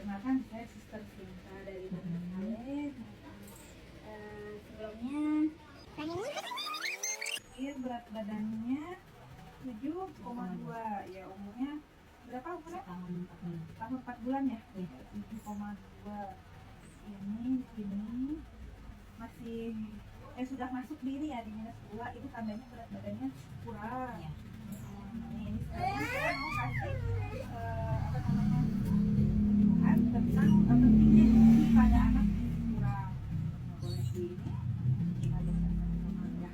Perkenalkan, saya Sister Sinta dari Bandung Hale. Sebelumnya, berat badannya 7,2, ya umurnya berapa umurnya? Tahun 4 bulan ya? 7,2. Ini masih sudah masuk di ini ya, di -2, itu tandanya berat badannya kurang. Ini sekarang saya mau kasih apa namanya, tunjukan tentang pentingnya gizi pada anak gizi kurang. Boleh di ini kita lihat sama-sama ya.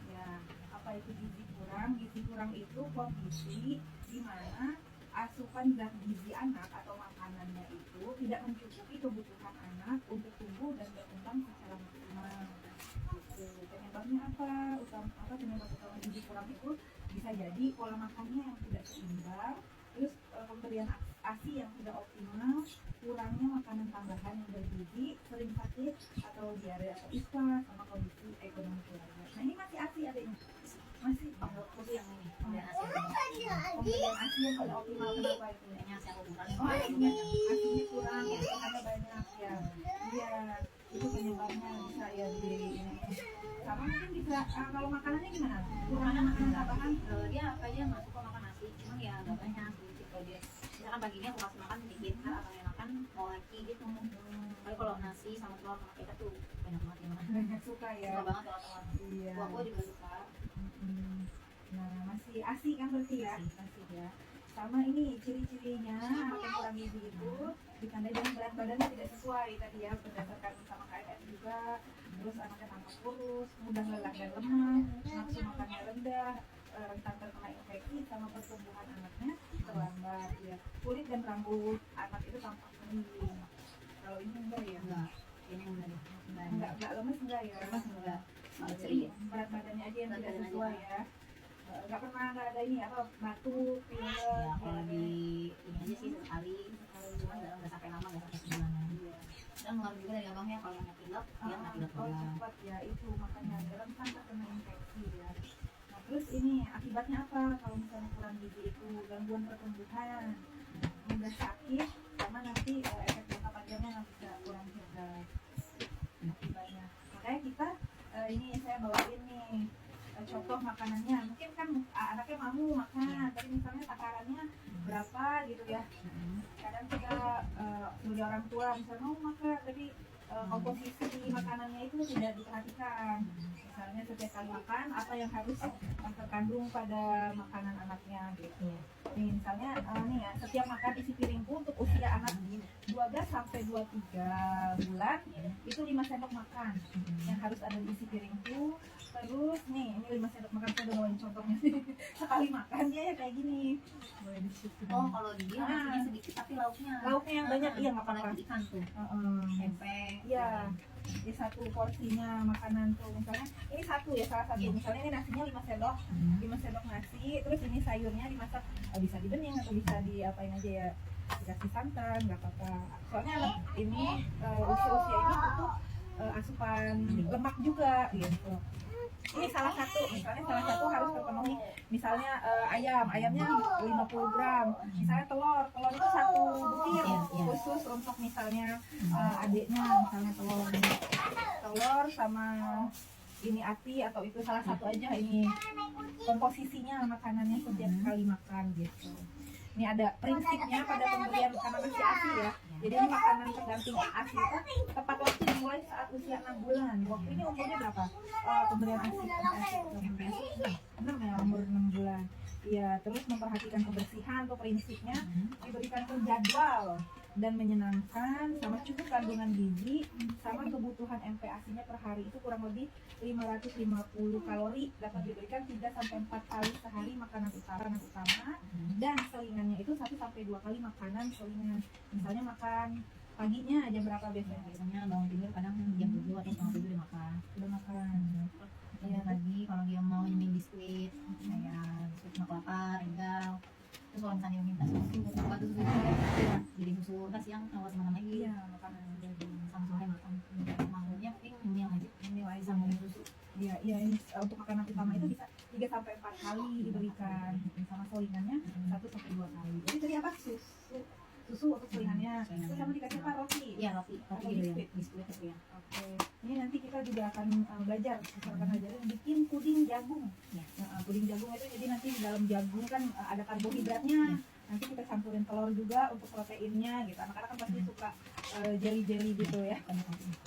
Ya, apa itu gizi kurang? Gizi kurang itu kondisi di mana asupan zat gizi anak atau makanannya itu tidak mencukupi kebutuhan anak untuk tumbuh dan berkembang secara maksimal. Penyebabnya apa? Penyebab utama gizi kurang itu bisa jadi pola makannya yang tidak seimbang, terus pemberian ASI yang tidak optimal, kurangnya makanan tambahan yang bergizi, sering sakit atau diare atau ispa, sama kondisi ekonomi keluarga. Nah ini masih ASI adanya, masih yang ini pemberian ASI yang tidak optimal. Kenapa itu? asinya ASInya kurang, ada banyak ya. Iya, itu penyebabnya bisa ya di ini. Sama mungkin bisa kalau makanannya gimana? Kurangnya makanan tambahan? dia apa aja nggak suka makan nasi, cuman ya nggak banyak sedikit. Kalau dia misalkan paginya aku kasih makan sedikit, atau yang makan mau lagi gitu. Tapi kalau nasi sama telur sama kita tuh banyak banget yang makan. Banyak suka ya. Suka banget kalau telur. Iya. Aku juga suka. Nah masih ASI kan berarti ya? Masih ya. Sama ini ciri-cirinya anak yang kurang gizi itu ditandai dengan berat badannya tidak sesuai tadi ya, berdasarkan sama KFS juga. Terus anaknya tampak kurus, mudah lelah dan lemah, nafsu makannya rendah, rentan terkena infeksi, sama pertumbuhan anaknya terlambat ya. Kulit dan rambut anak itu tampak kering. Kalau ini enggak ya? Enggak, ini Enggak lemes enggak ya? Lemes enggak. Malah Jadi ceria. berat badannya aja yang Berat tidak badan sesuai aja. ya. Enggak pernah enggak ada ini apa batuk, pilek. Ya kalau di ini aja sih sekali, cuman nggak sampai lama, nggak sampai sebulanan. Dan ngaruh juga dari abangnya, kalau yang pilek dia nggak pilek Oh juga. cepat ya, itu makanya rentan terkena infeksi ya. Nah terus ini akibatnya apa kalau misalnya kurang gizi itu? Gangguan pertumbuhan, mudah sakit, sama nanti efek jangka panjangnya nggak bisa kurang cerdas akibatnya. Makanya kita ini saya bawain nih contoh makanannya. Mungkin kan anaknya mau makan, tapi misalnya takarannya berapa gitu ya. Kadang kita sebagai orang tua misalnya mau makan, tapi komposisi makanannya itu tidak diperhatikan. Misalnya setiap kali makan apa yang harus terkandung pada makanan anaknya gitu. Nih misalnya nih ya, setiap makan isi piringku untuk usia anak 12 sampai 23 bulan itu 5 sendok makan yang harus ada di isi piringku. Terus nih ini 5 sendok makan, saya udah bawain contohnya sih. Sekali makan dia ya kayak gini. Boleh disitu. Oh kalau dia nasinya sedikit tapi lauknya Yang banyak, iya nggak apa-apa. apalagi ikan tuh, tempe. Iya, di satu porsinya makanan tuh misalnya ini satu ya, salah satu misalnya ini nasinya 5 sendok, 5 sendok nasi, terus ini sayurnya dimasak, bisa dibening atau bisa diapain aja ya, dikasih santan nggak apa-apa. Soalnya anak ini usia-usia ini butuh asupan lemak juga gitu. Ini salah satu, misalnya salah satu harus terpenuhi, misalnya ayamnya 50 gram, misalnya telur itu 1 butir khusus untuk misalnya adiknya, misalnya telur sama ini ati atau itu salah satu aja, ini komposisinya makanannya setiap kali makan gitu. Ini ada prinsipnya pada pemberian makanan nasi ASI ya. Jadi ini makanan pendamping ASI itu tepat waktu dimulai saat usia 6 bulan. Waktu ini umurnya berapa? Pemberian ASI benar ya, umur 6 bulan. Iya, terus memperhatikan kebersihan atau prinsipnya diberikan terjadwal dan menyenangkan, sama cukup kandungan gizi, sama kebutuhan MPASI-nya per hari itu kurang lebih 550 kalori, dapat diberikan 3-4 kali sehari makanan utama, dan selingannya itu 1-2 kali makanan selingan. Misalnya makan paginya jam berapa biasanya? Biasanya bangun tidur kadang jam 7 atau setengah 7 udah makan. Iya, Lagi kalau dia mau nyemil biskuit kayak biskuit kelapa, regal. Terus kalau misalnya minta susu, bukan susu jadi susu kan siang awal makan lagi. Iya, makanan Sama sore makan. Maunya penting nyemil aja. ini aja Sama susu. Iya, ini untuk makanan utama itu bisa 3-4 kali diberikan, sama selingannya 1-2 kali. Jadi tadi apa apa susu untuk selingannya. Terus sama dikasih apa roti? Iya roti gitu ya, biskuit itu ya. Oke. Ini nanti kita juga akan belajar, misalkan ajarin bikin puding jagung. Ya. Nah, puding jagung itu jadi nanti di dalam jagung kan ada karbohidratnya. Nanti kita campurin telur juga untuk proteinnya gitu. Anak-anak kan pasti suka jeli-jeli gitu ya.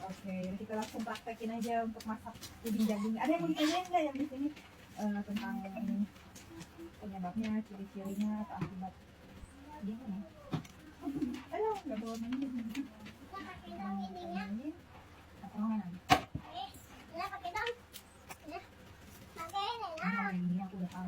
Oke, jadi kita langsung praktekin aja untuk masak puding jagung. Ada yang mau ditanyain nggak yang di sini tentang ini penyebabnya, ciri-cirinya, atau akibat? Gimana? Ayo, nggak bawa minum. Apa mainan? Ini aku udah tahu.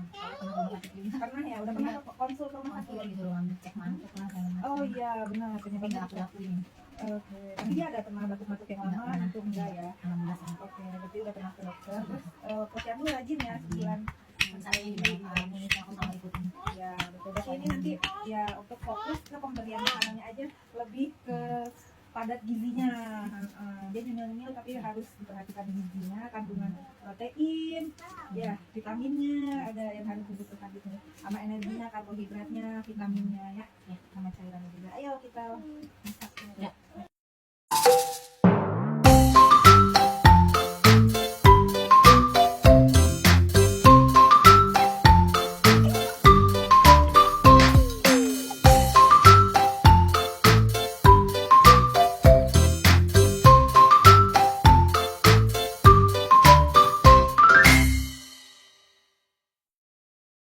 Karena ya udah pernah konsul ke rumah Masih sakit. lagi ruangan cek mantuk lah saya. Oh iya benar Tapi penyebabnya. nggak aku lakuin. Oke, tapi dia ada pernah batuk-batuk yang lama Nggak itu enggak ya? Alhamdulillah. Oke, berarti udah pernah ke dokter. Terus posyandu rajin ya sebulan. Saya di dalam amunisi aku sama ikutin. Ya betul. Berarti ini nanti ya untuk fokus ke pemberian makanannya aja lebih ke padat gizinya. Dia nyemil-nyemil tapi harus diperhatikan gizinya, kandungan protein, ya vitaminnya ada yang harus dibutuhkan di sini, sama energinya, karbohidratnya, vitaminnya ya, sama cairannya juga. Ayo kita masak. Ya.